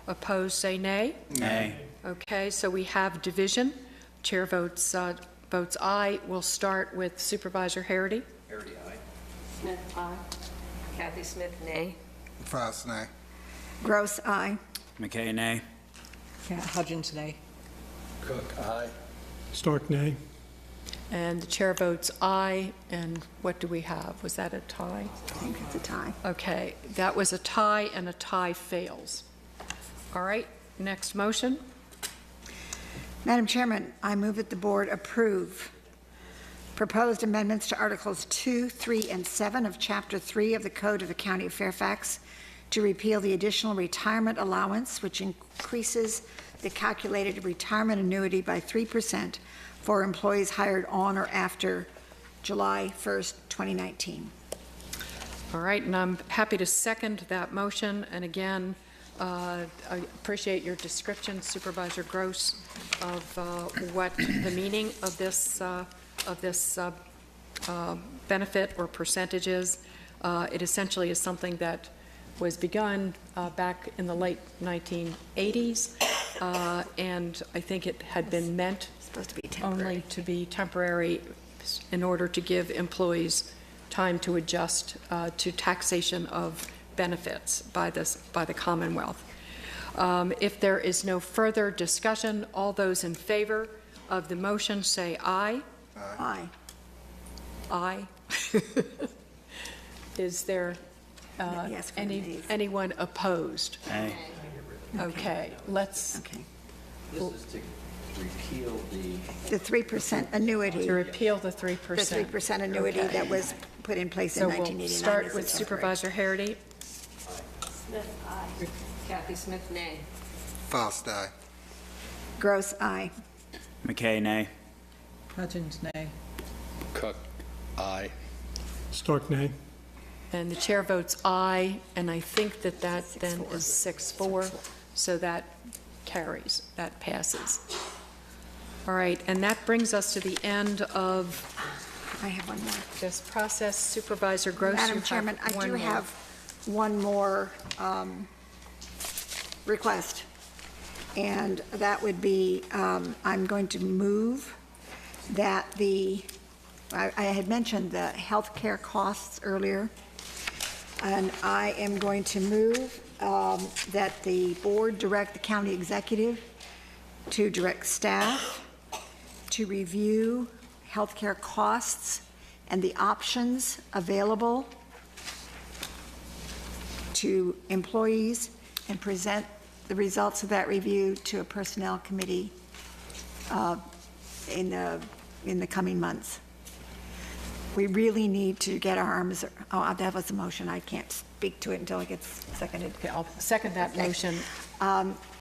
Opposed, say nay. Nay. Okay, so we have division. Chair votes aye. We'll start with Supervisor Harity. Harity, aye. Smith, aye. Kathy Smith, nay. Faust, nay. Gross, aye. McKay, nay. Hudgens, nay. Cook, aye. Stark, nay. And the chair votes aye. And what do we have? Was that a tie? I think it's a tie. Okay, that was a tie, and a tie fails. All right, next motion. Madam Chairman, I move that the board approve proposed amendments to Articles 2, 3, and 7 of Chapter 3 of the Code of the County of Fairfax to repeal the additional retirement allowance, which increases the calculated retirement annuity by 3% for employees hired on or after July 1st, 2019. All right, and I'm happy to second that motion. And again, I appreciate your description, Supervisor Gross, of what the meaning of this benefit or percentage is. It essentially is something that was begun back in the late 1980s, and I think it had been meant Supposed to be temporary. only to be temporary in order to give employees time to adjust to taxation of benefits by the Commonwealth. If there is no further discussion, all those in favor of the motion say aye. Aye. Aye. Is there Yes, for the nays. anyone opposed? Nay. Okay, let's Okay. This is to repeal The 3% annuity. to repeal the The 3%. 3% annuity Okay. that was put in place in So 1989. we'll start as a with temporary. Supervisor Harity. Smith, aye. Kathy Smith, nay. Faust, aye. Gross, aye. McKay, nay. Hudgens, nay. Cook, aye. Stark, nay. And the chair votes aye, and I think that then is 6-4, so that carries, that passes. All right, and that brings us to the end of I have one more. this process. Supervisor Gross, you Madam have Chairman, I one do more. have one more request, and that would be, I'm going to move that I had mentioned the health care costs earlier, and I am going to move that the board direct the county executive to direct staff to review healthcare costs and the options available to employees and present the results of that review to a personnel committee in the coming months. We really need to get our arms, that was the motion. I can't speak to it until it gets seconded. Okay, I'll second that motion.